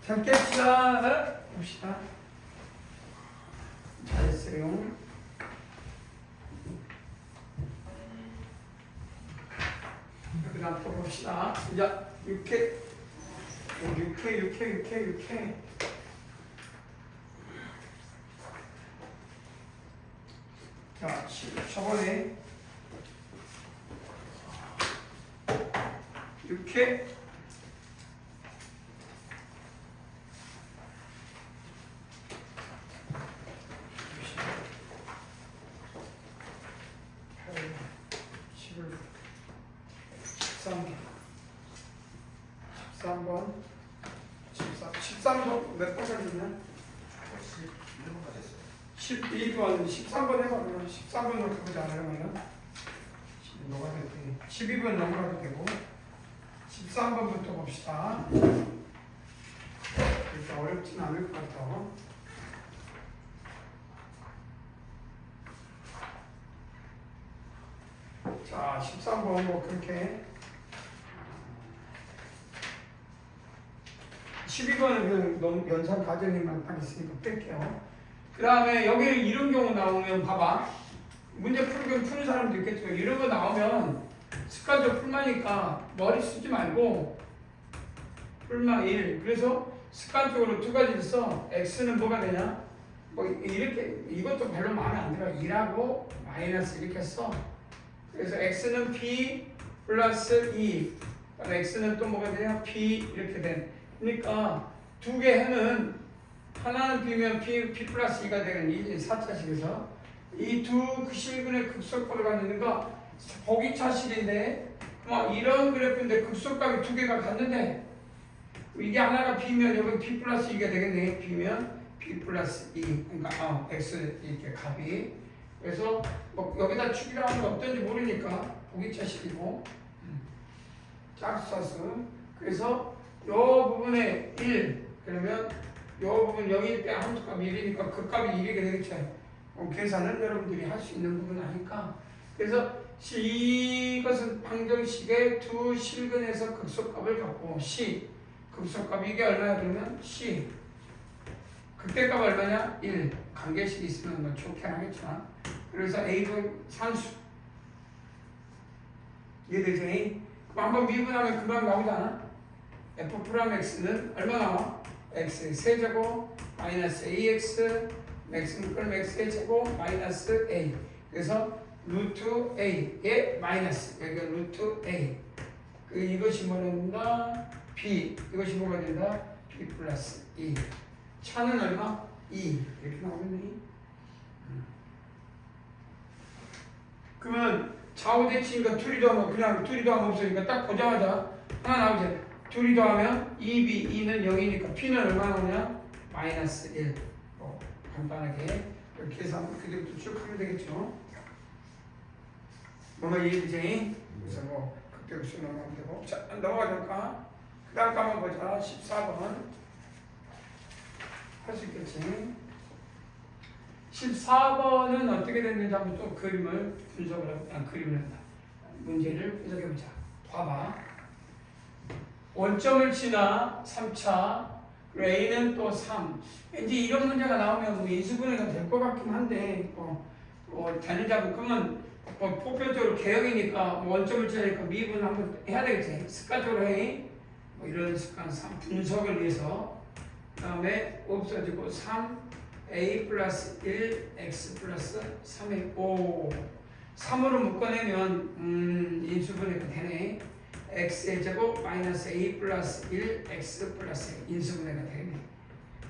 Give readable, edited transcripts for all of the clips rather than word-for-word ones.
잘 깹시다. 봅시다. 잘했어요. 여기 앞으로 봅시다. 이제 6회. 6회. 자, 저번에 6회 몇 번 걸리냐? 12번, 13번 해봐. 그러면 13번으로 가보자. 그러면은 12번 넘어가도 되고 13번부터 봅시다. 그렇게 어렵진 않을 것 같아. 자, 13번 뭐 그렇게 12번은 그 연산 과정에만 딱 있으니까 뺄게요. 그 다음에 여기 이런 경우 나오면 봐봐. 문제 푸는 사람도 있겠지만 이런 거 나오면 습관적으로 풀마니까 머리 쓰지 말고 풀마 1. 그래서 습관적으로 두 가지를 써. x는 뭐가 되냐? 뭐 이렇게 이것도 별로 마음에 안 들어. 2하고 마이너스 이렇게 써. 그래서 x는 p 플러스 2. x는 또 뭐가 되냐? p 이렇게 된. 그러니까 두 개 해는 하나는 b면 p 플러스 2가 되는 이 4차식에서 이 두 실근의 극소값을 갖는 거 보기차식인데 이런 그래프인데 극소값이 두 개가 같는데 이게 하나가 b면 여기 p 플러스 2가 되겠네. b면 p 플러스 2 그러니까 x 이렇게 값이 그래서 뭐 여기다 축이라 하는 거 어떤지 모르니까 보기차식이고 짝수사수 그래서 요 부분에 1 그러면 요 부분 여기 때 함수 값이 1이니까 그 값이 1이게 되겠죠. 계산은 여러분들이 할 수 있는 부분 아니까 그래서 이것은 방정식의 두 실근에서 극소값을 갖고 C 극소값이 이게 얼마야 그러면 C 극대값 얼마냐 1 관계식이 있으면 뭐 좋게 하겠지만 그래서 A도 산수 이해되죠? 그럼 한번 미분하면 금방 나오잖아. F 프라임 X는 얼마 나와? X의 세제곱 마이너스 AX X는 그럼 X의 제곱 마이너스 A 그래서 루트 A의 마이너스 여기가 루트 A 이것이 뭐가 된다? B 이것이 뭐가 된다? B 플러스 2 차는 얼마? 2 이렇게 나오겠네. 그러면 좌우 대칭이니까 둘이 더하면 그냥 둘이 더하면 없으니까 딱 보자마자 하나 나오지. 둘이 더하면 2b, 2는 0이니까 p는 얼마 나오냐? 마이너스 1. 간단하게 이렇게 계산 그대로 쭉 하면 되겠죠. 뭔가 이해되지? 그래서 뭐 그때로 쭉 넘어가면 되고 자 넘어가볼까? 그 다음 거 한번 보자. 14번 할 수 있겠지? 14번은 어떻게 됐는지 한번 또 그림을 분석을 하고 그림을 한다. 문제를 분석해보자. 봐봐. 원점을 지나 3차 A는 또 3 이제 이런 문제가 나오면 뭐 인수분해가 될 것 같긴 한데 되는지 한번 그러면 보편적으로 개혁이니까 원점을 지나니까 미분 한번 해야 되겠지. 습관적으로 해. 뭐 이런 습관 3 분석을 위해서 그 다음에 없어지고 3A 플러스 1 X 플러스 3A 5 3으로 묶어내면 인수분해가 되네. x의 제곱 마이너스 a 플러스 1 x 플러스 인수분해가 되겠네.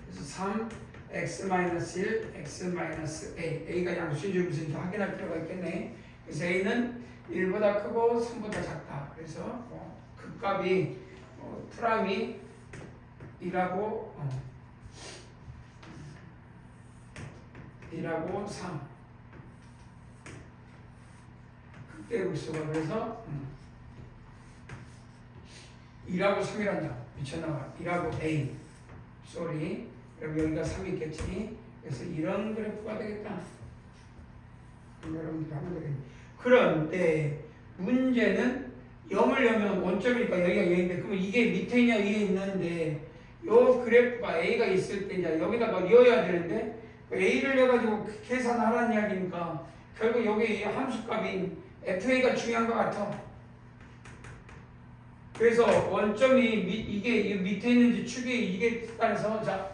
그래서 3 x 마이너스 1 x 마이너스 a a가 양수인지 무슨지 확인할 필요가 있겠네. 그래서 a는 1보다 크고 3보다 작다. 그래서 극값이 프라임이 1하고 3 극대 극소가 그래서 1하고 3이란다. 미쳤나봐. 1하고 A. 쏘리. 그럼 여기가 3이 있겠지. 그래서 이런 그래프가 되겠다. 그럼 여러분들 하면 되겠네. 그런데 문제는 0을 넣으면 원점이니까 여기가 0인데 그러면 이게 밑에 있냐 위에 있는데 요 그래프가 A가 있을 때 이제 여기다가 이어야 되는데 A를 내가지고 계산하라는 이야기니까 결국 여기 이 함수값인 FA가 중요한 것 같아. 그래서 원점이 이게 밑에 있는지 축이 이게 따라서 자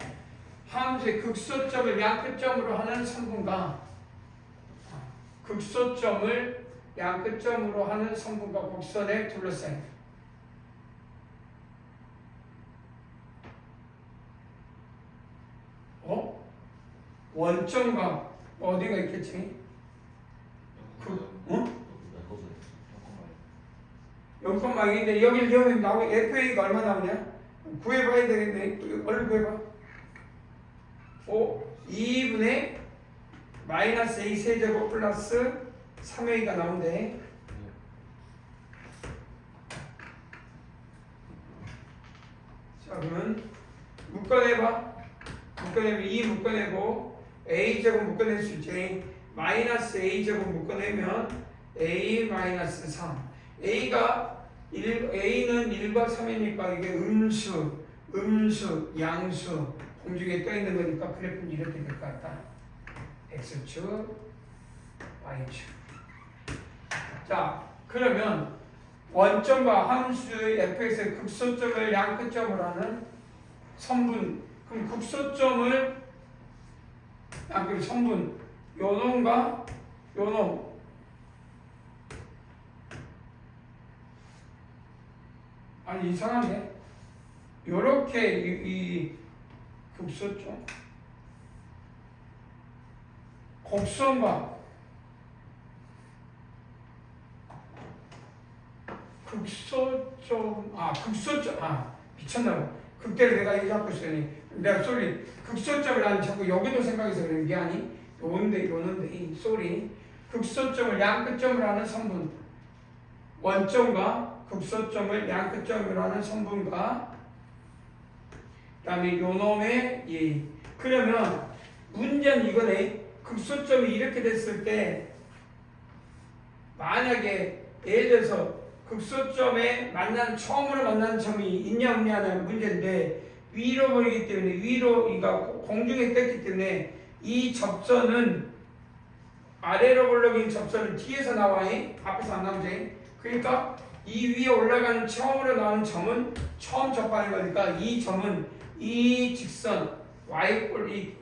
함수의 극소점을 양끝점으로 하는 성분과 극소점을 양끝점으로 하는 성분과 곡선에 둘러싸인 원점과 어디가 있겠지? 영권망인데 여기 나오고 FA가 얼마 나오냐? 구해봐야 되겠네. 얼른 구해봐. 2분의 마이너스 A 세제곱 플러스 3A가 나온대. 자 그러면 묶어내봐. 묶어내면 2 묶어내고 A제곱 묶어낼 수 있지. 마이너스 A제곱 묶어내면 A 마이너스 3. A는 1과 3이니까 이게 음수, 양수 공중에 떠 있는 거니까 그래프는 이렇게 될 것 같다. X축, Y축. 자, 그러면 원점과 함수의 fx의 극소점을 양끝점으로 하는 선분. 그럼 극소점을 양끝 선분 요놈과 요놈. 아니 이상하네. 요렇게 이 극소점 곡선과 극소점 미쳤나봐. 극대를 내가 이거 잡고 있으니 내가 쏘리 극소점을 난 자꾸 여기도 생각해서 그래. 이게 아니 요는데 이 쏘리 극소점을 양끝점으로 하는 성분 원점과 극소점을 양끝점으로 하는 성분과 그 다음에 요놈의 그러면 문제는 이거네. 극소점이 이렇게 됐을 때 만약에 예를 들어서 극소점에 처음으로 만나는 점이 있냐 없냐는 문제인데 위로 보이기 때문에 그러니까 공중에 떴기 때문에 이 접선은 아래로 볼록인 접선은 뒤에서 나와. 앞에서 안 나오지. 그러니까 이 위에 올라가는 처음으로 나오는 점은 처음 접하는 거니까 이 점은 이 직선 y꼴 이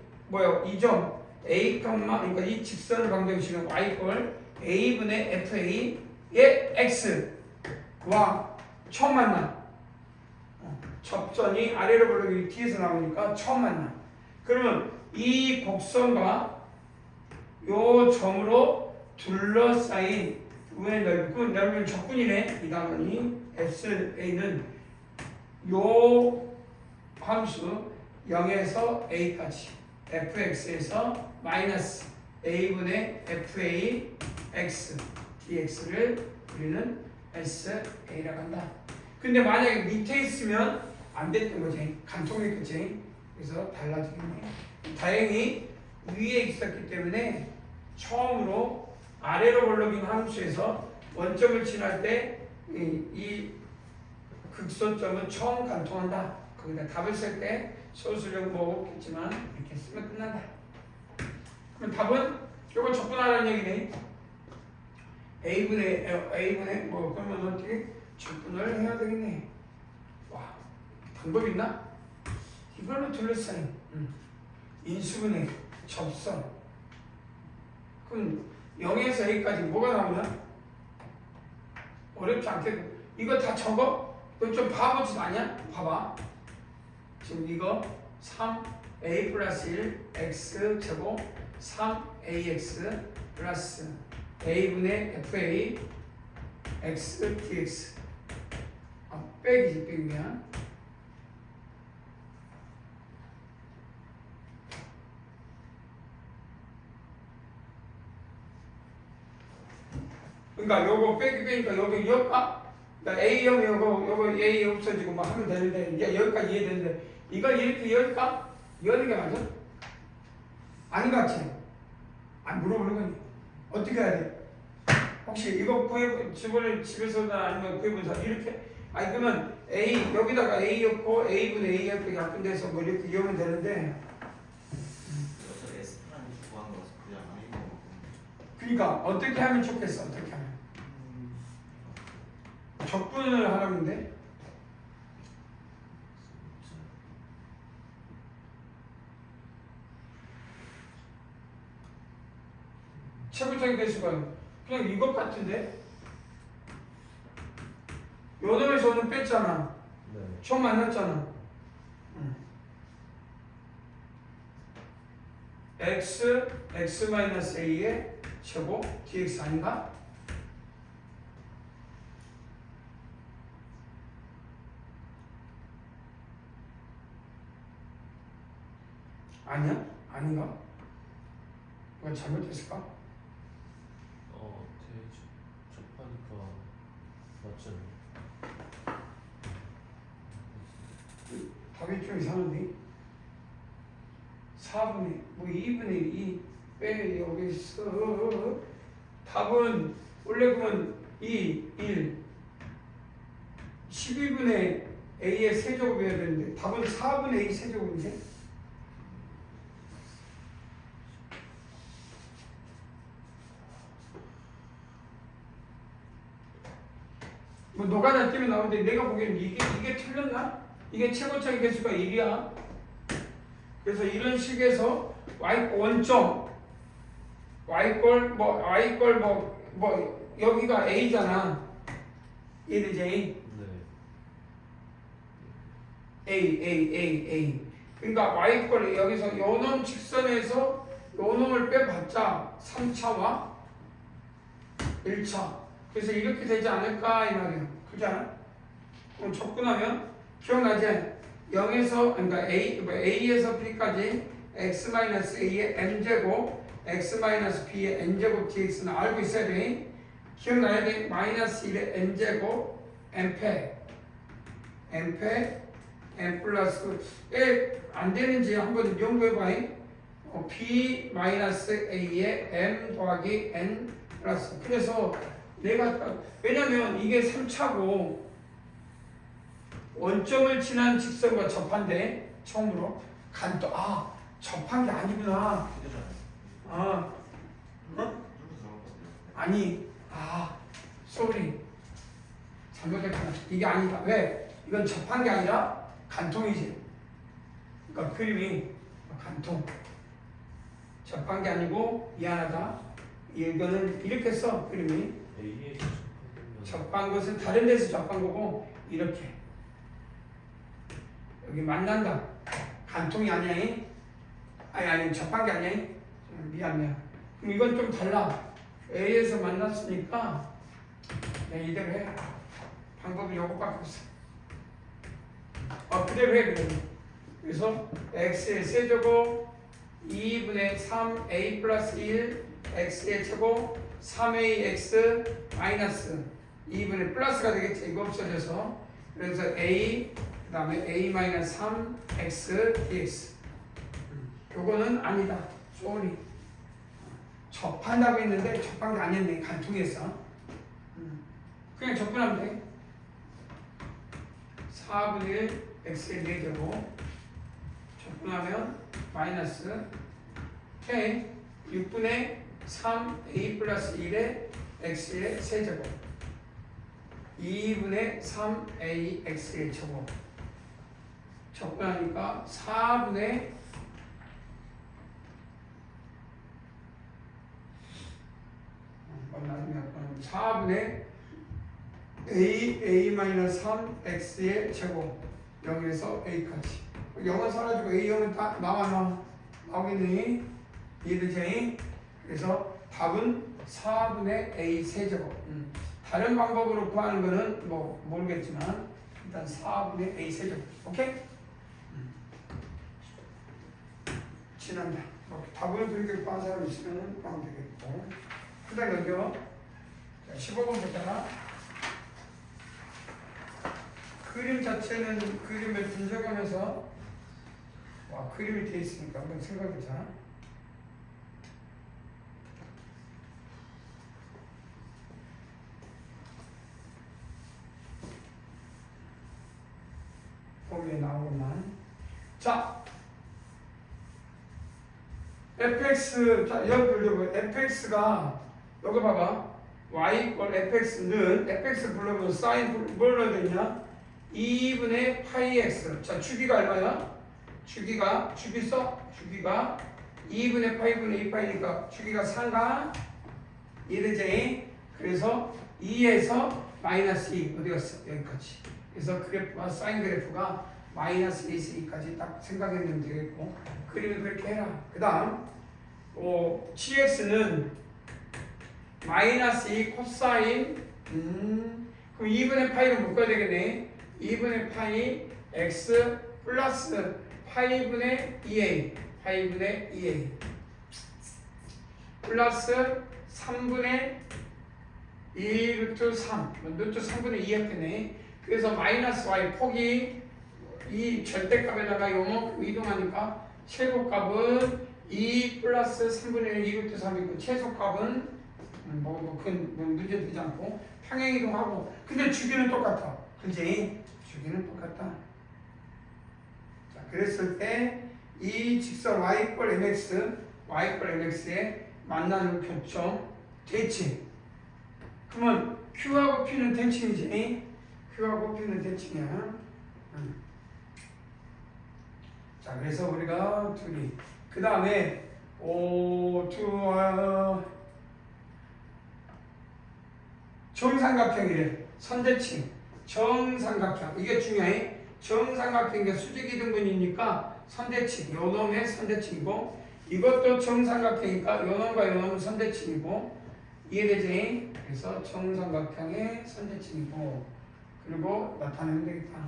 점 a, 그러니까 이 직선을 방정식은 y꼴 a분의 fa의 x와 처음 만나. 접선이 아래로 볼록이 뒤에서 나오니까 처음 만나. 그러면 이 곡선과 요 점으로 둘러싸인 우의 넓이는 적분이네. 이 단원이 SA는 요 함수 0에서 A까지 fx에서 마이너스 A분의 FA x dx를 우리는 SA라고 한다. 근데 만약에 밑에 있으면 안 됐던 거지. 간통했겠지. 그래서 달라지겠네. 다행히 위에 있었기 때문에 처음으로 아래로 볼록인 함수에서 원점을 지날 때 이 극소점은 처음 간통한다. 거기다 답을 쓸 때 소수령 뭐 없겠지만 이렇게 쓰면 끝난다. 그럼 답은 이거 적분하라는 얘기네. A분의 그러면 어떻게 적분을 해야 되겠네. 와, 방법 있나? 이걸로 둘러싸인 인수분해 접선. 그럼 0에서 A까지 뭐가 나오냐? 어렵지 않겠고. 이거 다 적어? 이거 좀 바보짓 아니야? 봐봐. 지금 이거 3A 플러스 1 X 제곱 3AX 플러스 A분의 FA X DX 빼기지 빼기야. 그러니까 요거 빼니까 여기 여기까 그러니까 A형 요거 A 없어지고 막 하면 되는데 이제 여기까지 이해되는데 이걸 이렇게 열까? 여는 게 맞아? 아닌 것 같지? 물어보는 거니 어떻게 해야 돼? 혹시 이거 집에서나 아니면 구해본 사람 이렇게 아니 그러면 A 여기다가 A였고 A분의 A였고 약분돼서 뭐 이렇게 이으면 되는데 그래서 S라는 구한 거라서 그냥 아니고. 그러니까 어떻게 하면 좋겠어? 어떻게 하면 적분을 하라면 돼? 최고적인 개수가 그냥 이것 같은데 요 놈에서 오늘 뺐잖아. 네. 총 만났잖아. x-a의 제곱 dx 아닌가? 아니야? 아닌가? 이건 잘못됐을까? 대충 접하니까 맞잖아요. 답이 좀 이상한데? 4분의 뭐 2분의 2 빼 여기 있어. 답은 원래 그러면 2, 1 12분의 a의 세제곱이어야 되는데 답은 4분의 a 세제곱인데? 뭐 노가다 뛰면 나오는데 내가 보기에는 이게 틀렸나? 이게 최고차의 개수가 1이야. 그래서 이런 식에서 y 원점 y꼴 뭐 여기가 a잖아. 얘는 j 네. a. 그러니까 y꼴 여기서 요놈 직선에서 요놈을 빼봤자 3차와 1차. 그래서 이렇게 되지 않을까 이 말이야. 그렇지 않아? 그럼 접근하면 기억나지? 0에서 그러니까 a에서 b까지 x-a의 m제곱 x-b의 n제곱 dx는 알고 있어야 돼. 기억나야 돼. 마이너스 1의 n제곱 n패 n 플러스 안 되는지 한번 연구해봐. b-a의 m 더하기 n 플러스. 그래서 내가 왜냐면 이게 3차고 원점을 지난 직선과 접한데 처음으로 접한 게 아니구나. 아니 쏘리 잘못했구나. 이게 아니다. 왜? 이건 접한 게 아니라 간통이지. 그러니까 그림이 간통. 접한 게 아니고 미안하다. 이거는 이렇게 써 그림이. A에서 접한 것은 다른 데서 접한 거고 이렇게 여기 만난다. 간통이 아니야. 아니 접한 게 아니야. 미안. 그럼 이건 좀 달라. A에서 만났으니까 이대로 해. 방법이 요것밖에 없어. 그대로 해 그래. 그래서 x의 세제곱 2분의 3a 플러스 1 x의 제곱 3ax 마이너스 2분의 플러스가 되겠지. 이거 없어져서. 그래서 a 그 다음에 a 마이너스 3x dx. 요거는 아니다. 쏘리. 접한다고 했는데 접한 게 아니었네. 간통했어. 그냥 접근하면 돼. 4분의 1 x의 4제곱 접근하면 마이너스 k 6분의 3a 플러스 1의 x의 세제곱 2분의 3a x의 제곱 접근하니까 4분의 3 x의 제곱 0에서 a까지 0은 사라지고 a 0은 다 나오겠니? 이해되지? 그래서 답은 4분의 a 세제곱. 다른 방법으로 구하는 거는 뭐 모르겠지만 일단 4분의 a 세제곱. 오케이? 지난다. 답을 그렇게 구한 사람 있으면 하면 되겠고. 그다음 넘겨. 15번 보자. 그림 자체는 그림을 분석하면서 그림이 돼 있으니까 한번 생각해보자. 위에 나오구만. 자, fx, 자, 여기 fx가, 여기 봐봐. y 이퀄 fx는, fx 불러보면 사인 뭘 넣어야 되냐? 2분의 파이 x. 자, 주기가 얼마야? 주기 써? 주기가 2분의 파이분의 2파이니까 주기가 4가 이해되지? 그래서 2에서 마이너스 2 어디 갔어? 여기까지. 그래서 그래프가 사인 그래프가 마이너스 2에서 2까지 딱 생각하면 되겠고 그림을 그렇게 해라. 그 다음 gx는 마이너스 2 코사인 그럼 2분의 파이를 묶어야 되겠네. 2분의 파이 x 플러스 파이분의 2a 파이분의 2a 플러스 3분의 2 루트 3 루트 3분의 2 했겠네. 그래서 마이너스 y 폭이 이 절대값에다가 요만큼 이동하니까 최고값은 2 플러스 3분의 1 2 루트 3이고 최소값은 큰 문제 되지 않고 평행 이동하고 근데 주기는 똑같아. 그지? 주기는 똑같다. 자, 그랬을 때 이 직선 y 이퀄 mx mx에 만나는 교점 대칭. 그러면 q하고 p는 대칭이지. q하고 p는 대칭이야. 자, 그래서 우리가 둘이 그 다음에 정삼각형이래. 선대칭. 정삼각형. 이게 중요해. 정삼각형이 수직이등분이니까 선대칭. 요놈의 선대칭이고 이것도 정삼각형이니까 요놈과 요놈은 선대칭이고 이해되지? 그래서 정삼각형의 선대칭이고 그리고 나타내면 되겠다.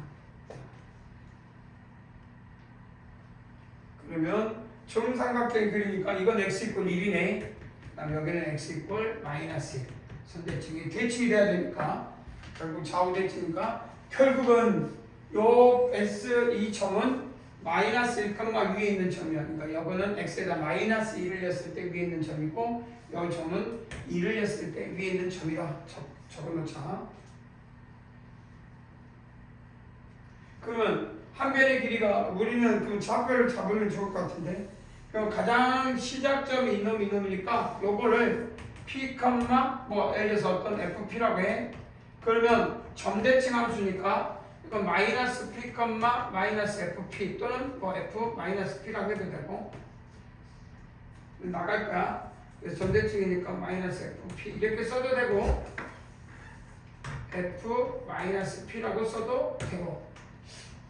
그러면 정삼각형이 그리니까 이건 x 이퀄 1이네. 그 다음에 여기는 x 이퀄 마이너스 1. 선대칭이 대칭이 돼야 되니까 결국 좌우 대칭이니까 결국은 요 S 이 점은 마이너스 1, 위에 있는 점이야. 그러니까 여기는 x에다 마이너스 1을 냈을 때 위에 있는 점이고 여기 점은 2를 냈을 때 위에 있는 점이라 적어놓자. 그러면 한 변의 길이가 우리는 그 좌표를 잡으면 좋을 것 같은데 그럼 가장 시작점이 이놈이니까 요거를 p, 예를 들어서 어떤 fp라고 해. 그러면 점대칭 함수니까 이건 마이너스 p, 마이너스 fp 또는 f 마이너스 p라고 해도 되고 나갈 거야. 그래서 점대칭이니까 마이너스 fp 이렇게 써도 되고 f 마이너스 p라고 써도 되고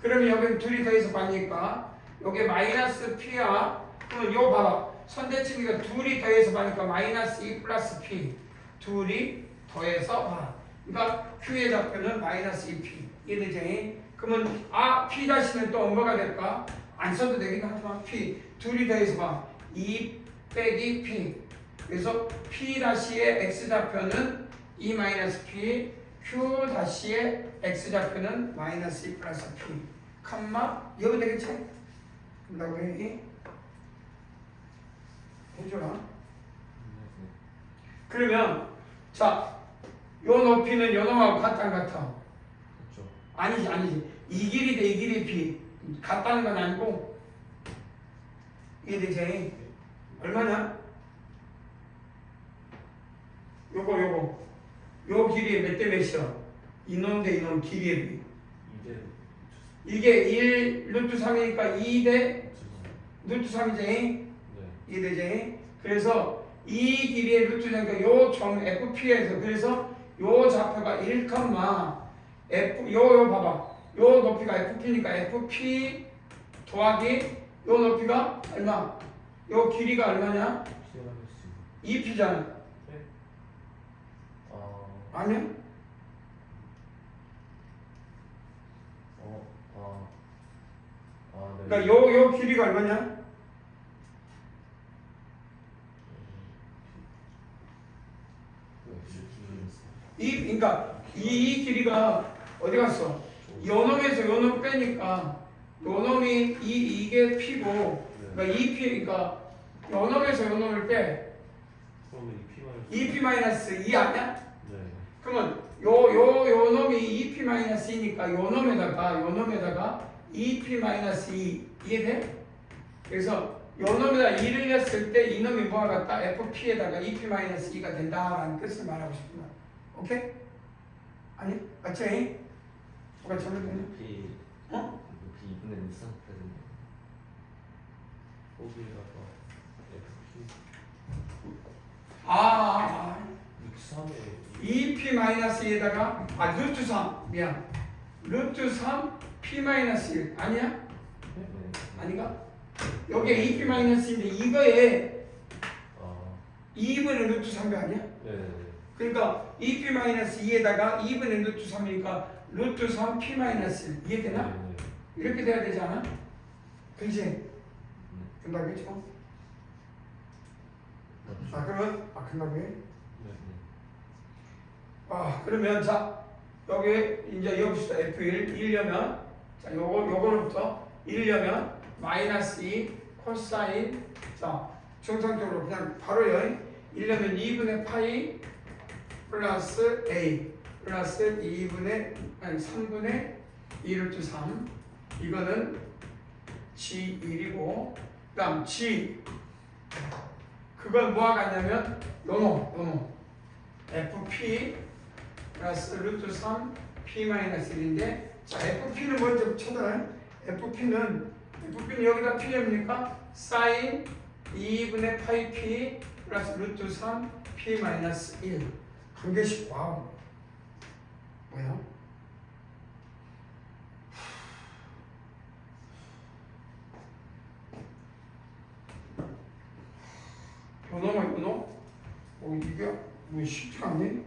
그러면 여기 둘이 더해서 가니까 여기 마이너스 p야. 그러면 요 봐봐. 선대칭이가 둘이 더해서 가니까 마이너스 2 플러스 p 둘이 더해서 봐. 그러니까 q의 좌표는 마이너스 2p 이해되지? 그러면 p 다시는 또 뭐가 될까? 안 써도 되긴 하지만 p 둘이 더해서 봐. 2 빼기 p 그래서 p 다시의 x 좌표는 2 마이너스 p q 다시의 x 좌표는 마이너스 2 플러스 p 여기 되겠지? 그런다고 해. 해줘라. 그러면 자, 요 높이는 요 놈하고 같다 안 같아? 그렇죠. 아니지. 이 길이 대 이 길이 비 같다는 건 아니고 이해되지? 얼마냐? 요거 요 길이 몇 대 몇이야? 이놈 대 이놈 길이의 비 2대 이게 1 루트 3이니까 2 대 루트 3이지? 네. 이해되지? 그래서 이 길이의 루트니까 요 점 FP에서 그래서 요 좌표가 1, F 요 봐봐. 요 높이가 FP니까 FP 더하기 요 높이가 얼마? 요 길이가 얼마냐? P 2P잖아. 네. 아니야? 네. 그러니까 요 길이가 얼마냐? 그러니까 이 길이가 어디 갔어? 요 놈에서 요 놈 빼니까 요 놈이 이게 P고 그러니까 2P 그러니까 요 놈에서 요 놈을 빼 그러면 2P 마이너스 2 아니야? 네. 그러면 요 놈이 2P 마이너스 2니까 요 놈에다가 2p-2 이해돼? 그래서 요 놈에다 2를 냈을 때 이 놈이 뭐가 같다? fp에다가 2p-2가 된다라는 뜻을 말하고 싶구나. 오케이? 아니? 맞지? 뭐가 잘못됐냐? 높이 어? 높이 2분의 6 상태인데 거기다가 FP 2p-2에다가 루트 3 미안 루트 3 p-1 아니야? 아닌가? 여기에 2p-인데 이거에 2분의 루트 3이 아니야? 네. 그러니까 2p-2에다가 2분의 루트 3이니까 루트 3 p-1 이해되나? 네. 이렇게 돼야 되지 않아? 그지? 된다겠죠? 자 그러면 된다고요? 그러면 자 여기 이제 여기서 F1 1려면 자 요거로부터 1려면 마이너스 2 코사인 자 정상적으로 그냥 바로요 1려면 2분의 파이 플러스 A 플러스 3분의 2 루트 3 이거는 G1이고 그 다음 G 그건 뭐와 같냐면 요노 FP 플러스 루트 3 P-1인데 자 FP는 먼저 찾아요. FP는 여기다 P입니까? 사인 2분의 파이 P 플러스 루트 3 P-1 한 개씩 와우 뭐야? 요놈? 이게 뭐 쉽지가 않네.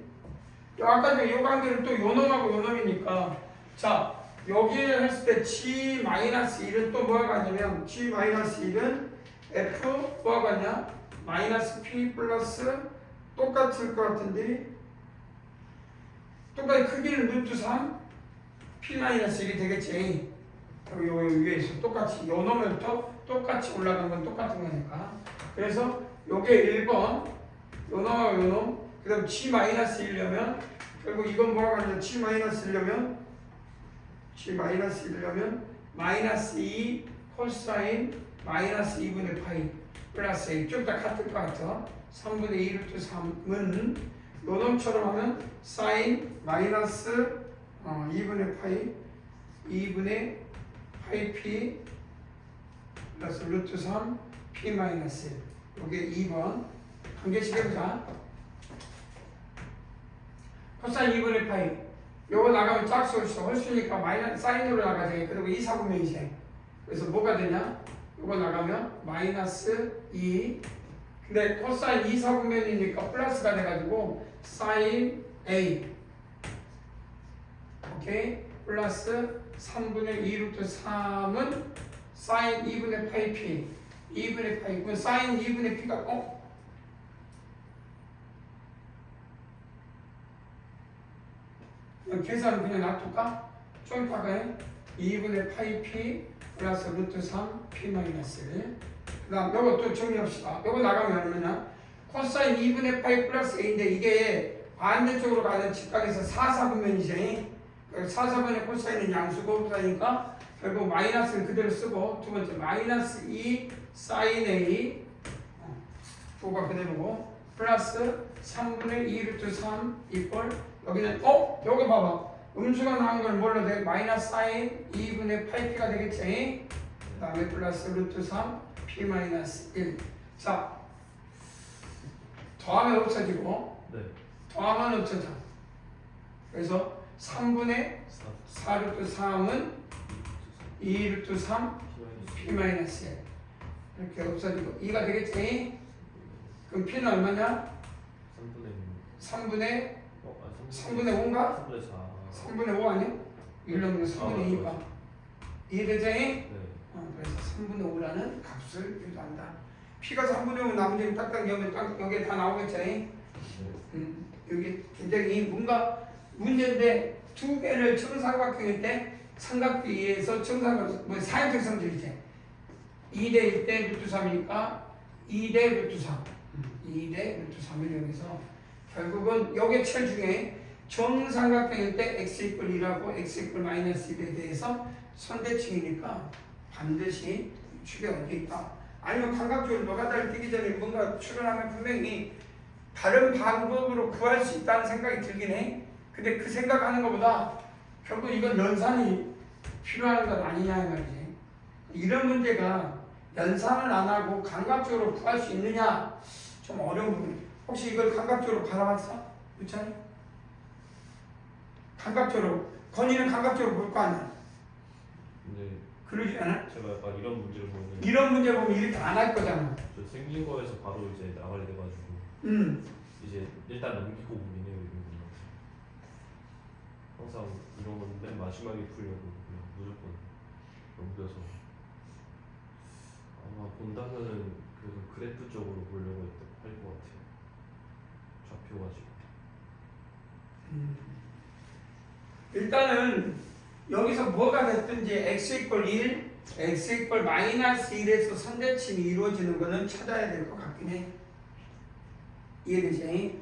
아까 요 관계는 또 요놈하고 요놈이니까 자 여기를 했을 때 G-1은 또 뭐가 같냐면 G-1은 F 뭐가 같냐? 마이너스 P 플러스 똑같을 것 같은데 똑같이 크기는 루트 3 P-1이 되겠지. 요 위에서 똑같이 요 놈부터 똑같이 올라간 건 똑같은 거니까. 그래서 요게 1번 요놈하고 요놈 그 다음 G-1려면 결국 이건 뭐가 같냐 G-1려면 마이너스 2 코사인 마이너스 2분의 파이 플러스 A 좀 다 같을 것 같아 3분의 2 루트 3은 요놈처럼 하면 사인 마이너스 2분의 파이 P 플러스 루트 3 P 마이너스 1 요게 2번 한 개씩 해보자 코사인 2분의 파이 요거 나가면 짝수로서 홀수니까 마이너스 사인으로 나가지 그리고 2, 4분면이지 그래서 뭐가 되냐 요거 나가면 마이너스 2 근데 코사인 2, 4분면이니까 플러스가 돼가지고 사인 A 오케이 플러스 3분의 2 루트 3은 사인 2분의 파이 P 2분의 파이 그럼 사인 2분의 P가 계산은 그냥 놔둘까? 좀 이따가 2분의 파이 P 플러스 루트 3 P 마이너스 1. 그 다음 요거 또 정리합시다. 요거 나가면 얼마냐? 코사인 2분의 파이 플러스 A인데 이게 반대쪽으로 가는 직각에서 4, 4분면이지. 4, 4분의 코사인은 양수고 사니까 결국 마이너스는 그대로 쓰고 두 번째 마이너스 2 사인 A 부가 그대로고 플러스 3분의 2 루트 3 이퀄 여기는 여기 봐봐 음수가 나온 걸 뭘로 돼? 마이너스 사인 2분의 파이P가 되겠지 그 다음에 플러스 루트 3 P 마이너스 1 자 더하면 없어지고 더하면 없어져 그래서 3분의 4 루트 3은 2 루트 3 P 마이너스 1 이렇게 없어지고 2가 되겠지 그럼 P는 얼마냐? 3분의 5인가? 3분의 5 아니야? 1놈은 3분의 2니까 이해되지? 그래서 3분의 5라는 값을 유도한다 P가 3분의 5 나머지는 딱딱 여기에 다 나오겠지? 여기 굉장히 뭔가 문제인데 두 개를 정삼각형일 때 삼각비에서 정삼각 사형적 성질이지 2대 1대 루트 3이니까 2대 루트 3 2대 루트 3을 여기서 결국은 요게 체중에 정삼각형일 때 x 이퀄 2라고 x 이퀄 마이너스 1에 대해서 선대칭이니까 반드시 축이 어디 있다. 아니면 감각적으로 노가다를 뛰기 전에 뭔가 추론하면 분명히 다른 방법으로 구할 수 있다는 생각이 들긴 해. 근데 그 생각하는 것보다 결국 이건 연산이 필요한 건 아니냐 이 말이지. 이런 문제가 연산을 안 하고 감각적으로 구할 수 있느냐 좀 어려운 부분. 혹시 이걸 감각적으로 바라봤어? 유찬이? 감각적으로 건이는 감각적으로 볼 거 아니야. 근데 그러지 않아? 제가 약간 이런 문제를 보면 이런 문제 보면 이렇게 안 할 거잖아. 저 생긴 거에서 바로 이제 나가게 돼가지고 이제 일단 넘기고 보기네요 이런 거. 항상 이런 건 맨 마지막에 풀려고 그냥 무조건 넘겨서 아마 본다면은 그래서 그래프 쪽으로 보려고 할 것 같아요. 좌표가지고. 일단은 여기서 뭐가 됐든지 x 이퀄 1, x 이퀄 마이너스 1에서 선대칭이 이루어지는 거는 찾아야 될 것 같긴 해. 이해되지?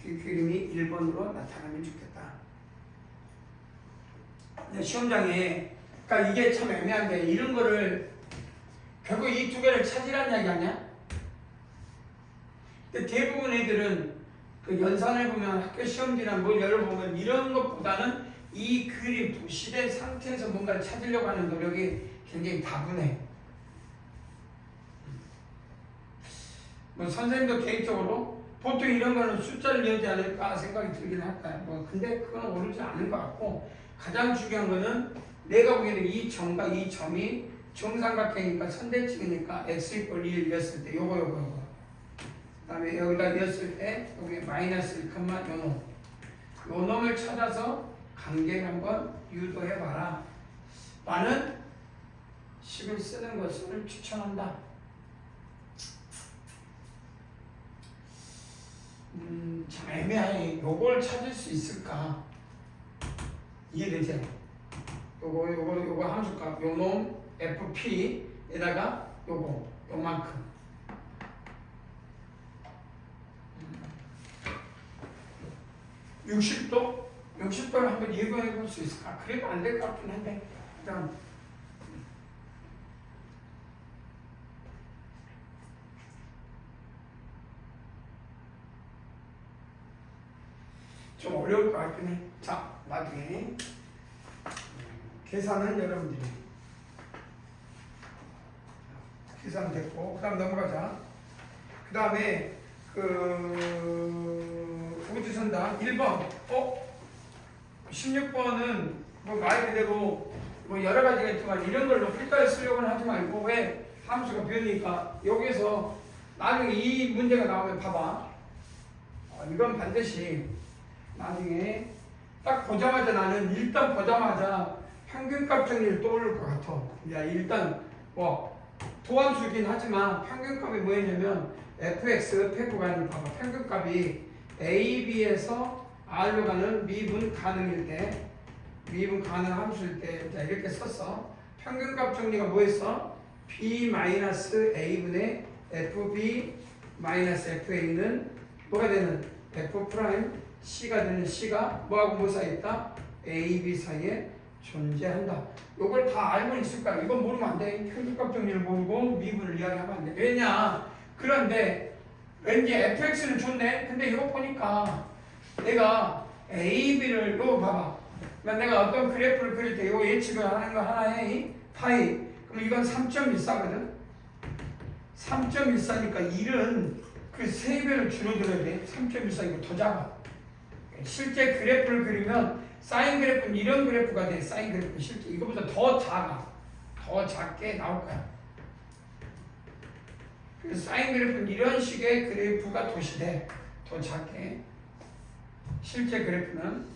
그 그림이 1번으로 나타나면 좋겠다. 근데 시험장에 그러니까 이게 참 애매한 게 이런 거를 결국 이 두 개를 찾으라는 이야기 아니야? 근데 대부분 애들은 그 연산을 보면 학교 시험지나 뭘 열어보면 이런 것보다는 이 그림 도시된 상태에서 뭔가를 찾으려고 하는 노력이 굉장히 다분해. 뭐 선생님도 개인적으로 보통 이런 거는 숫자를 내지 않을까 생각이 들긴 할까요? 뭐 근데 그건 오르지 않은 것 같고 가장 중요한 거는 내가 보기에는 이 점과 이 점이 정삼각형이니까 선대칭이니까 x 이퀄 1이었을 때 요거 그 다음에 여기다 였을 때 여기 마이너스 1, 요 놈을 찾아서 관계를 한번 유도해봐라. 나는 10을 쓰는 것을 추천한다. 참 애매하니 요걸 찾을 수 있을까? 이해되세요? 요거 함수값 요놈 FP에다가 요만큼 60도를 한번 예고해 볼 수 있을까? 그래도 안 될 것 같긴 한데 일단 좀 어려울 것 같긴 해. 자, 나중에 계산은 여러분들이 계산 됐고 그 다음 넘어가자. 그 다음에 우주선당 1번 16번은 뭐 말 그대로 뭐 여러 가지가 있지만 이런 걸로 필터에 쓰려고는 하지 말고 왜 함수가 비우니까 여기서 나중에 이 문제가 나오면 봐봐. 이건 반드시 나중에 딱 보자마자 나는 일단 보자마자 평균값 정리를 떠올릴 것 같아. 야, 일단 뭐 도함수긴 하지만 평균값이 뭐였냐면 fx 패구간이 봐봐. 평균값이 a, b에서 r로 가는 미분 가능일 때 미분 가능 함수일 때 자, 이렇게 썼어. 평균값 정리가 뭐였어? b-a분의 fb-fa는 뭐가 되는? f'c가 되는 c가 뭐하고 뭐 사이에 있다? a, b 사이에 존재한다. 이걸 다 알고 있을까? 이건 모르면 안 돼. 평균값 정리를 모르고 미분을 이야기하면 안 돼. 왜냐? 그런데 왠지 fx는 좋네. 근데 이거 보니까 내가 a, b를 이거 봐봐. 내가 어떤 그래프를 그릴 때 이거 예측을 하는 거 하나에 파이. 그럼 이건 3.14거든. 3.14니까 1은 그 3배를 줄어들어야 돼. 3.14이고 더 작아. 실제 그래프를 그리면 사인 그래프는 이런 그래프가 돼. 사인 그래프 실제 이거보다 더 작아. 더 작게 나올 거야. 그래서 사인 그래프는 이런 식의 그래프가 도시돼. 더 작게. 실제 그래프는.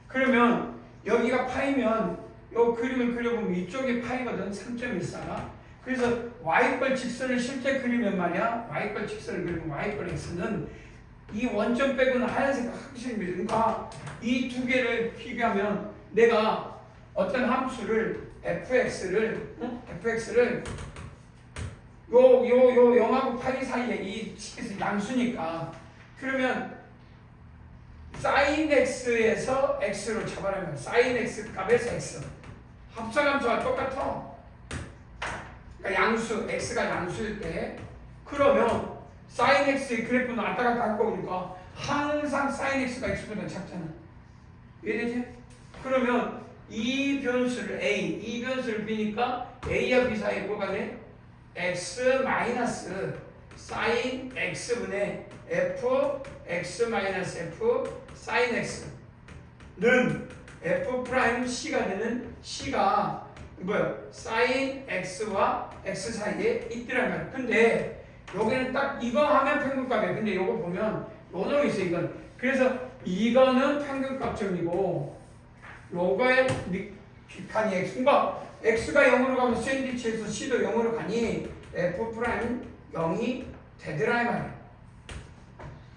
그러면 여기가 파이면 요 그림을 그려보면 이쪽이 파이거든. 3.14가. 그래서 y권 직선을 실제 그리면 말이야. y권 직선을 그리면 y권 x는 이 원점 빼고는 하얀색 확실히 그러니까 이 두 개를 비교하면 내가 어떤 함수를 fx를 요 0하고 파이 사이에 이 식에서 양수니까 그러면 sin x에서 x로 잡아라면 sin x 값에서 x 합성함수와 똑같아. 그러니까 양수, x가 양수일 때 그러면 sin x의 그래프는 왔다 갔다 할 거니까 항상 sin x가 x보다 작잖아. 이해되지? 그러면 이 변수를 a, 이 변수를 b니까 a와 b 사이에 뭐가 돼? x 마이너스 sin x분의 f x 마이너스 f sin x는 f 프라임 c가 되는 c가 뭐야? sin x와 x 사이에 있더란 말이야. 근데 여기는 딱 이거 하면 평균값이야. 근데 이거 보면 요 놈이 있어 이건. 그래서 이거는 평균값점이고 요거의 빅한이 x가 x가 0으로 가면 샌드위치에서 c도 0으로 가니 f 프라임 0이 되더라 이 말이야.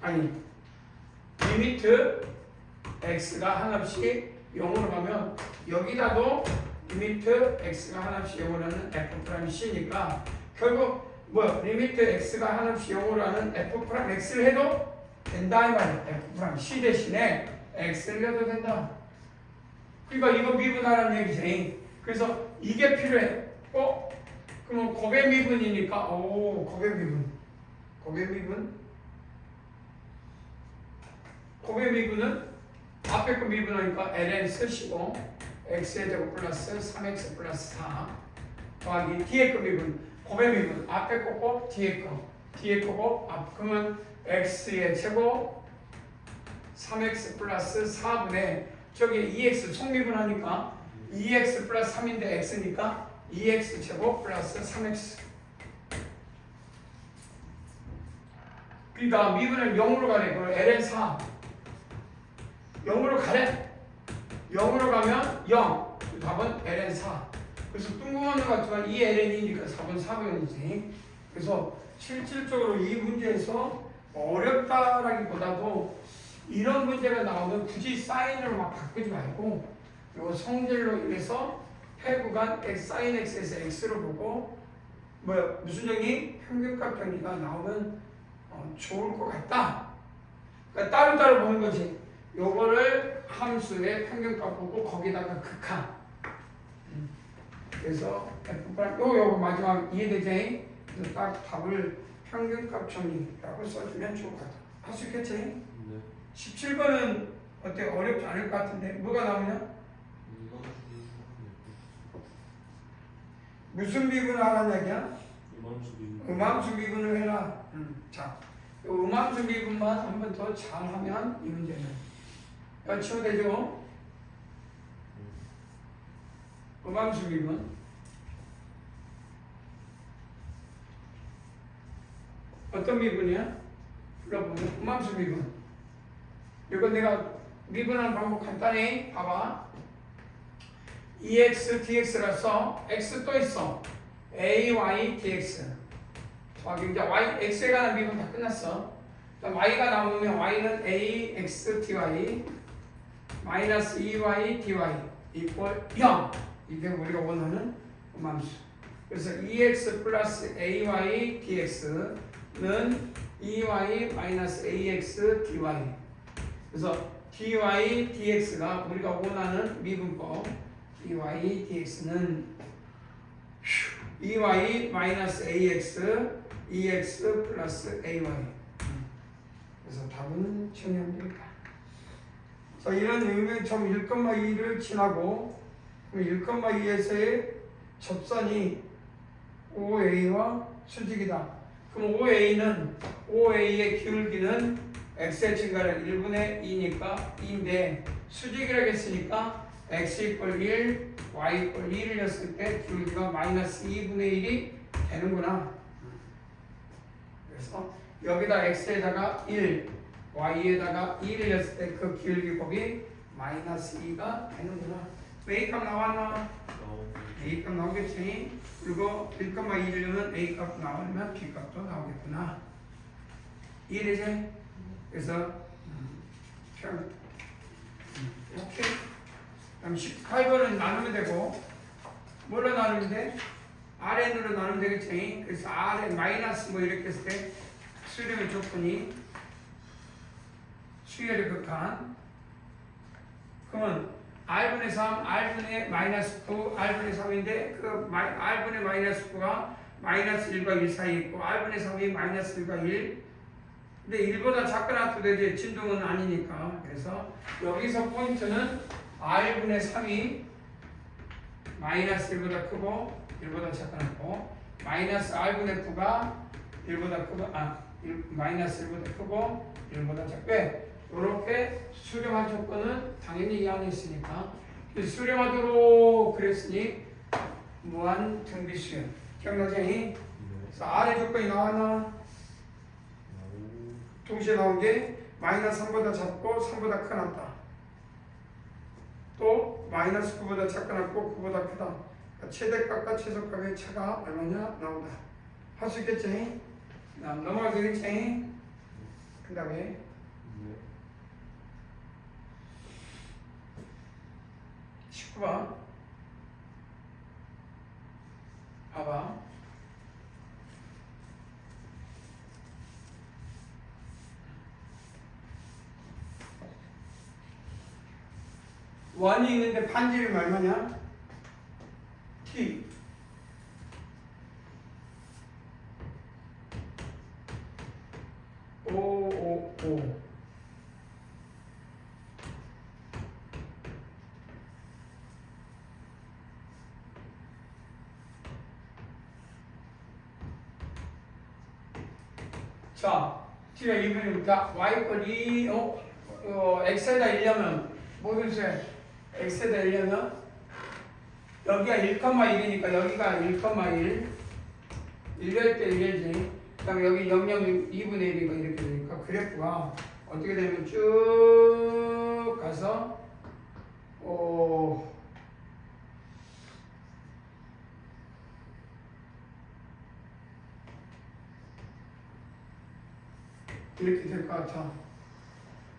아니 리미트 x가 하나씩 0으로 가면 여기다도 리미트 x가 하나씩 0으로 하는 f 프라임 c니까 결국 뭐야? 리미트 x가 하나씩 0으로 하는 f 프라임 x를 해도 된다 이 말이야. f 프라임 c 대신에 x를 해도 된다. 그러니까 이거 미분하라는 얘기지. 그래서 이게 필요해. 그럼 곱의 미분이니까 곱의 미분. 곱의 미분은 앞에 거 미분하니까 ln 쓰시고 x의 제곱 플러스 3x 플러스 4 더하기 뒤에 거 미분. 곱의 미분. 앞에 거고 뒤에 거고 그러면 x의 제곱 3x 플러스 4분의 저기 2x 총미분하니까 2x 플러스 3인데 x니까 2x 제곱 플러스 3x. 그러니까 미분을 0으로 가래. 그걸 ln 4 0으로 가래. 0으로 가면 0. 답은 ln 4. 그래서 뜬금없는 것 같지만 이 ln이니까 4번 4번이지. 그래서 실질적으로 이 문제에서 어렵다라기보다도 이런 문제가 나오면 굳이 사인으로 막 바꾸지 말고 요 성질로 인해서 해구간 x sin x에서 x로 보고 무슨 정의? 평균값 정의가 나오면 좋을 것 같다. 그러니까 따로따로 보는 거지. 요거를 함수의 평균값 보고 거기다가 극한. 그래서 f 요거 마지막 이해되지? 그래서 딱 답을 평균값 정의라고 써주면 좋을 것 같아. 할 수 있겠지? 네. 17번은 어때? 어렵지 않을 것 같은데 뭐가 나오냐? 무슨 미분을 하라는 얘기야? 음함수 미분을 해라. 자, 이 음함수 미분만 한 번 더 잘하면 이 문제는 여치면 되죠? 음함수 미분 어떤 미분이야? 불러보면 음함수 미분. 이거 내가 미분하는 방법 간단히 봐봐. EX DX라서 X 또 있어. AY DX. 이제 Y, X에 관한 미분 다 끝났어. Y가 나오면 Y는 AX DY 마이너스 EY DY 이퀄 0. 이게 우리가 원하는 음함수. 그래서 EX 플러스 AY DX는 EY 마이너스 AX DY. 그래서 dy dx가 우리가 원하는 미분법 dy dx는 ey 마이너스 ax ex 플러스 ay. 그래서 답은 정리하면 되겠다. 자, 이런 의미의 점 1,2를 지나고 1,2에서의 접선이 OA와 수직이다. 그럼 OA의 기울기는 x의 증가를 1분의 2니까 2인데 수직이라고 했으니까 x 이퀄 1, y 이퀄 1을 냈을 때 기울기가 마이너스 2분의 1이 되는구나. 그래서 여기다 x에다가 1, y에다가 2를 냈을 때 그 기울기 곱이 마이너스 2가 되는구나. a값 나왔나? a값 나오겠지. 그리고 1,2를 넣으면 a값 나오면 b값도 나오겠구나. 이해되지? 그래서 오케이. 그럼 18번은 나누면 되고 뭘로 나누면 돼? RN으로 나누면 되겠지. 그래서 RN 마이너스 뭐 이렇게 했을 때 수렴의 조건이 수열의 극한. 그러면 r분의 3, r분의 마이너스 9, r분의 3인데 그 r분의 마이너스 9가 마이너스 1과 1 사이에 있고 r분의 3이 마이너스 1과 1. 근데 1보다 작거나 되지 진동은 아니니까. 그래서 여기서 포인트는 r분의 3이 마이너스 1보다 크고 1보다 작거나 마이너스 r분의 9가 1보다 크고 마이너스 1보다 크고 1보다 작고 왜? 이렇게 수렴한 조건은 당연히 이 안에 있으니까 수렴하도록 그랬으니 무한 등비수열 기억나지? 그래서 R의 조건이 나왔나? 동시에 나온 게 마이너스 3보다 작고 3보다 크났다. 또 마이너스 9보다 작거나고 9보다 크다. 그러니까 최대값과 최소값의 차가 얼마냐? 나온다. 할 수 있겠지? 넘어가도 되겠지? 그 다음에 19번 봐봐. 원이 있는데 반지름이 얼마냐? t. 오. 자, t가 2분이니까 y권 2, x에다 1려면 모든 수에 x에다 1려면 여기가 1,1이니까 여기가 1,1 1될 때 1이지. 그 다음에 여기 0,0 2분의 1이니까 이렇게 되니까 그래프가 어떻게 되면 쭉 가서 이렇게 될 것 같아.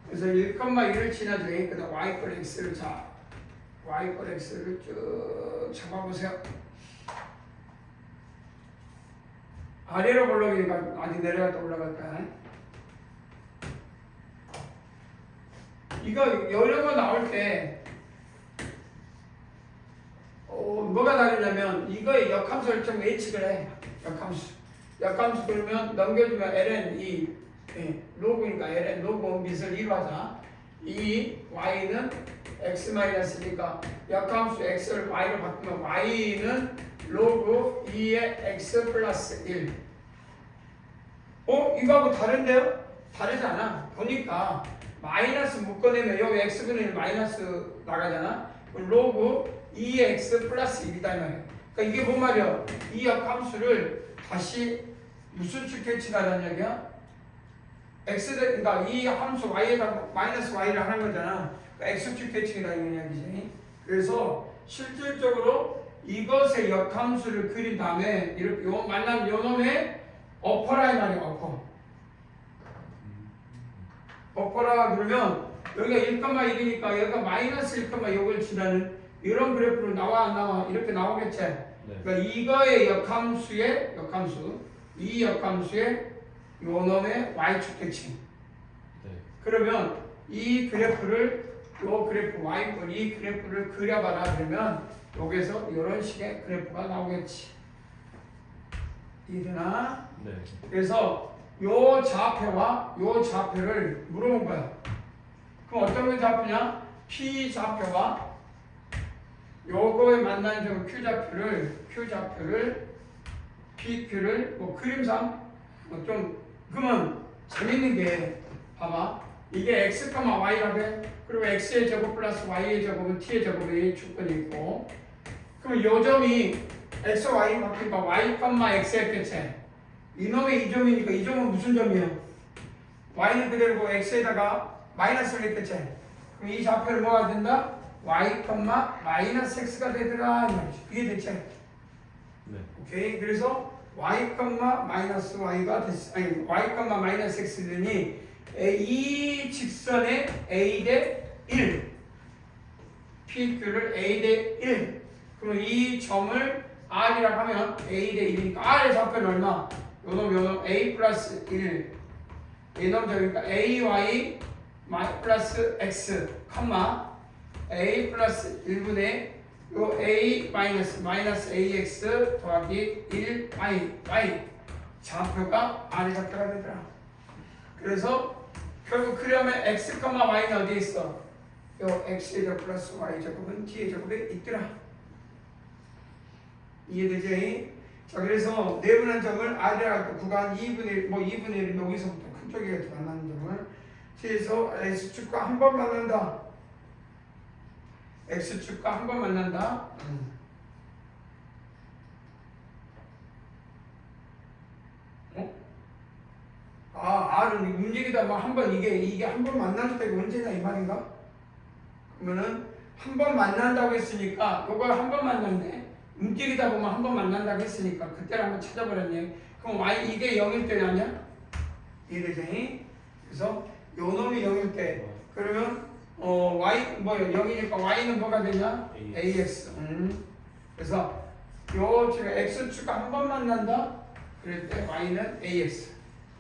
그래서 1,1을 지나죠. 그다음 y권 x를 y권 x를 쭉 잡아보세요. 아래로 올라가니까 아직 내려갔다 올라갈까? 이거 여러 번 나올 때 뭐가 다르냐면 이거의 역함수를 좀 예측을 해. 역함수 그러면 넘겨주면 ln 로그니까 ln 로그 밑을 1로 하자. 이 y는 x-니까 역함수 x를 y로 바꾸면 y는 로그 2의 x 플러스 1. 이거하고 다른데요? 다르지 않아. 보니까 마이너스 묶어내면 여기 x분의 1 마이너스 나가잖아. 로그 2의 x 플러스 1이다 이 말이야. 그러니까 이게 뭔 말이야? 이 역함수를 다시 무슨 축해치라는 얘기야? 그러니까 이 함수 y에다 마이너스 y를 하는 거잖아. 그러니까 x축 계층이라는 이야기지. 그래서 실질적으로 이것의 역함수를 그린 다음에 이렇게 만난 요 놈의 어퍼라 이 말이야. 어퍼라 그러면 여기가 1,1이니까 여기가 마이너스 1,6을 지나는 이런 그래프로 나와 안 나와? 이렇게 나오겠지. 그러니까 이거의 이 역함수의 요 놈의 y축 계층. 그러면 이 그래프를 y권 이 그래프를 그려봐라 그러면 여기서 이런 식의 그래프가 나오겠지. 이해되나? 네. 그래서 요 좌표와 요 좌표를 물어본 거야. 그럼 어떤 게 좌표냐? P 좌표와 요거에 만나는 Q 좌표를 PQ를 그림상 그러면 재밌는 게 봐봐. 이게 x, y라고 해. 그리고 x의 제곱 플러스 y의 제곱은 t의 제곱의 조건이 있고 그럼 요 점이 x, y 바뀌니까 y, x였겠지. 이놈의 이 점이니까 이 점은 무슨 점이에요? y는 그대로고 x에다가 마이너스를 했겠지. 그럼 이 좌표를 뭐가 된다? y, 마이너스 x가 되더라 이 말이지. 이게 됐지? 네. 오케이. 그래서 y, 마이너스 y가 됐어. 아니 y, 마이너스 x 되니 이 직선의 a 대 1 PQ를 a 대 1 그러면 이 점을 r이라고 하면 a 대 1이니까 r의 좌표는 얼마? 요놈 a 플러스 1 이놈 점이니까 ay 플러스 x 컴마 a 플러스 1분의 요 a 마이너스 ax 더하기 1 y 좌표가 아래 좌표가 되더라. 그래서 결국 그러면 x, y는 어디에 있어? 요 x의 제곱 플러스 y 제곱은 t의 제곱에 있더라. 이해되지? 자, 그래서 네분한 점을 R이라고 구간 2분의 1, 뭐 2분의 1은 여기서부터 큰 쪽에 이렇게 만나는 점을 T에서 X축과 한 번 만난다. X축과 한 번 만난다. R은 움직이다 뭐 한 번 이게 한 번 만날 때가 언제냐 이 말인가? 그러면은 한 번 만난다고 했으니까 요걸 한 번 만났네. 움직이다 보면 한 번 만난다고 했으니까 그때를 한번 찾아버렸네. 그럼 y 이게 0일 때는 아니야? 이해되지? 그래서 요 놈이 0일 때 그러면 y 뭐요 0이니까 y는 뭐가 되냐? ax. 그래서 요 지금 x축과 한 번 만난다. 그럴 때 y는 ax.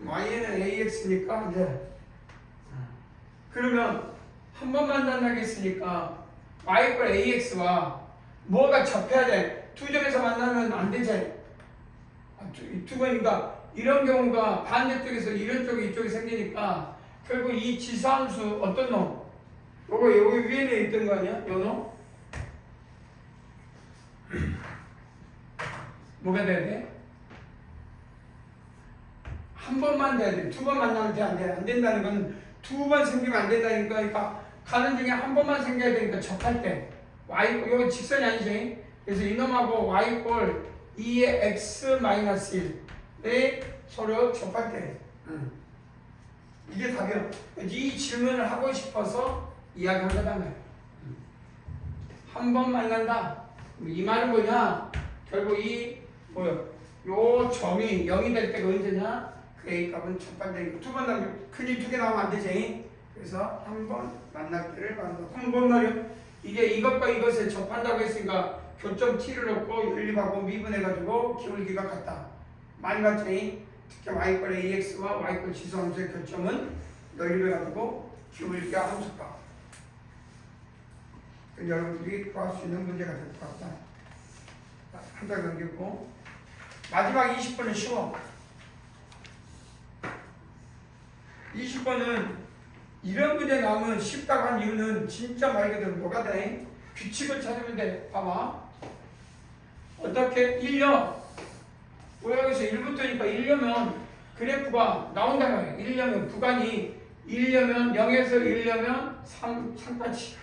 y는 ax니까 이제 그러면 한 번 만난다고 했으니까 y꼴 ax와 뭐가 접해야 돼? 두 점에서 만나면 안 되지. 두 번이니까 이런 경우가 반대쪽에서 이런 쪽이 이쪽이 생기니까 결국 이 지수함수 어떤 놈? 요거 여기 위에 있던 거 아니야? 요 놈? 뭐가 돼야 돼? 한 번만 돼야 돼. 두 번 만나면 돼? 안 돼? 안 된다는 건 두 번 생기면 안 된다니까. 그러니까 가는 중에 한 번만 생겨야 되니까 접할 때 y 이거 직선이 아니지. 그래서 이놈하고 y꼴 2의 x-1에 서로 접할 때 이게 답이야. 이 질문을 하고 싶어서 이야기한 거다. 한 번 만난다. 이 말은 뭐냐? 결국 이 뭐요? 요 점이 0이 될 때가 언제냐? 그 a 값은 접한다니까 두 번 나면 큰일 두 개 나오면 안 되지. 그래서 한 번 만날 때를 만나. 한 번 말이요. 이게 이것과 이것을 접한다고 했으니까 교점 t를 넣고 연립하고 미분해가지고 기울기가 같다. 많이 같지? 특히 y꼴 ax와 y꼴 지수함수의 교점은 연립해가지고 기울기가 함수값. 여러분들이 구할 수 있는 문제가 될 것 같다. 한 장 넘기고 마지막 20번은 쉬워. 20번은 이런 문제 나오면 쉽다고 한 이유는 진짜 말 그대로 뭐가 돼? 규칙을 찾으면 돼. 봐봐. 어떻게 1년 여기서 1부터니까 1년면 그래프가 나온단 말이야. 1년면 구간이 1년면 0에서 1년면 3까지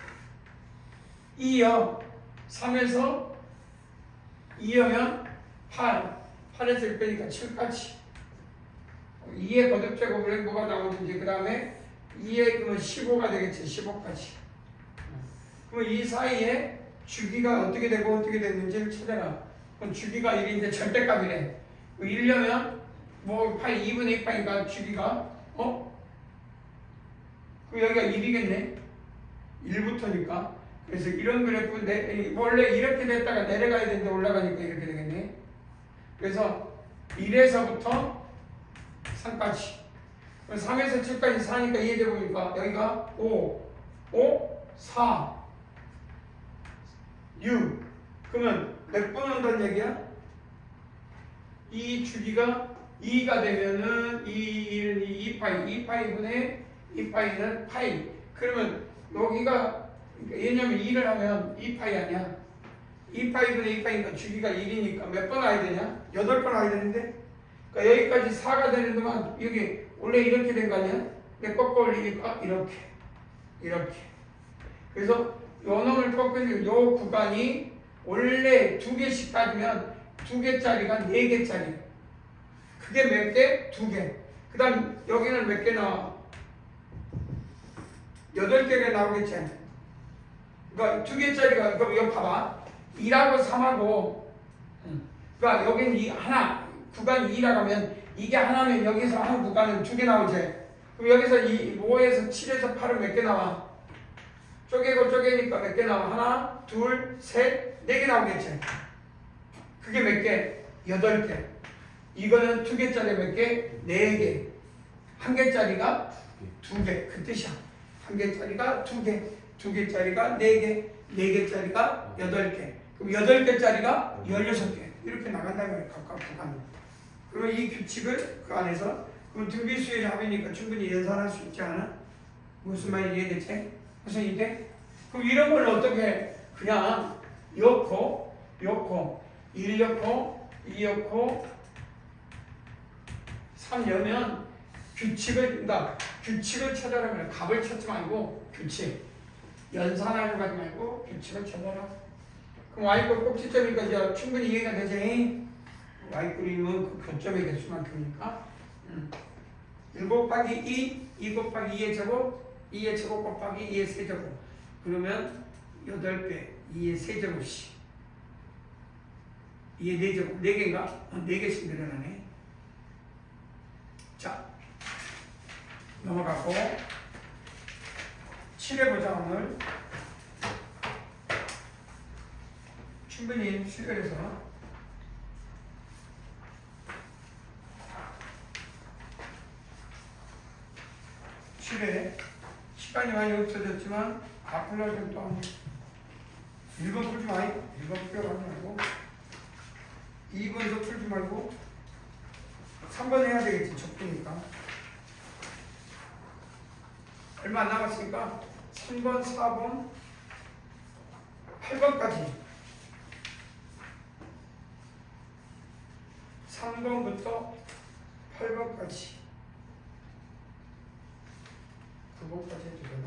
2여 3에서 2여면 8 8에서 1 빼니까 7까지 2의 거듭제곱을 뭐가 나오든지 그 다음에 2의 그러면 15가 되겠지. 15까지. 그럼 이 사이에 주기가 어떻게 되고 어떻게 됐는지를 찾아라. 그럼 주기가 1인데 절대값이래. 1려면 뭐 파이 2분의 2파이가 주기가 그 여기가 1이겠네. 1부터니까. 그래서 이런 그래프인데 원래 이렇게 됐다가 내려가야 되는데 올라가니까 이렇게 되겠네. 그래서 1에서부터 3까지. 3에서 7까지 4니까 이해돼보니까 여기가 5, 4, 6. 그러면 몇 번 온다는 얘기야? 이 주기가 2가 되면은 2, 2파이, 2파이분의 2파이는 파이. 그러면 여기가 왜냐면 2를 하면 2파이 아니야. 2파이분의 2파이니까 주기가 1이니까 몇 번 와야 되냐? 8번 와야 되는데 그러니까 여기까지 4가 되는 동안 여기 원래 이렇게 된 거 아니야? 근데 꺾어 올리니까 이렇게 그래서 요 놈을 꺾으면 요 구간이 원래 2개씩 따지면 2개짜리가 4개짜리. 그게 몇 개? 2개. 그 다음 여기는 몇 개 나와? 8개가 나오겠지. 그러니까 2개짜리가 그럼 여기 봐봐. 2하고 3하고 그러니까 여기는 하나 구간 2라고 하면 이게 하나면 여기서 한 구간은 2개 나오지. 그럼 여기서 5에서 7에서 8은 몇 개 나와? 쪼개고 쪼개니까 몇 개 나와? 하나, 둘, 셋, 4개 나오겠지. 그게 몇 개? 8개. 이거는 2개짜리 몇 개? 4개. 1개짜리가 2개. 그 뜻이야. 1개짜리가 2개. 2개짜리가 4개, 4개짜리가 8개. 그럼 8개짜리가 16개. 이렇게 나간다는 거예요. 각각 구간으로. 그럼 이 규칙을 그 안에서 그럼 등비수의 합이니까 충분히 연산할 수 있지 않아? 무슨 말인지 이해되지? 무슨 이해? 그럼 이런 걸 어떻게 그냥 엮고 1 엮고 2 엮고 3 여면 규칙을 찾아라면 값을 찾지 말고 규칙 연산하려고 하지 말고 규칙을 찾아라. 그럼 y꼴 꼭지점이니까 이제 충분히 이해가 되지? y꼴이면 그 교점의 개수만큼이니까 1 곱하기 2 곱하기 2의 제곱 2의 제곱 곱하기 2의 세제곱 그러면 8배 2의 세제곱씩 2의 4제곱 4개인가? 4개씩 늘어나네. 자 넘어가고 7회 보자. 오늘 충분히 실결해서 7회 시간이 많이 없어졌지만 앞으로 좀 또 한 1번 풀지 마. 1번 풀어가지 말고 2번도 풀지 말고 3번 해야 되겠지. 적기니까 얼마 안 남았으니까 3번, 4번, 8번까지 3번부터 8번까지 9번까지 해도 되나?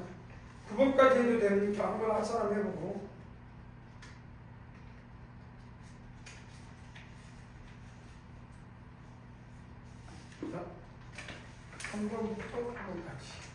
9번까지 해도 되니까 한번 한 사람 해보고 3번부터 9번까지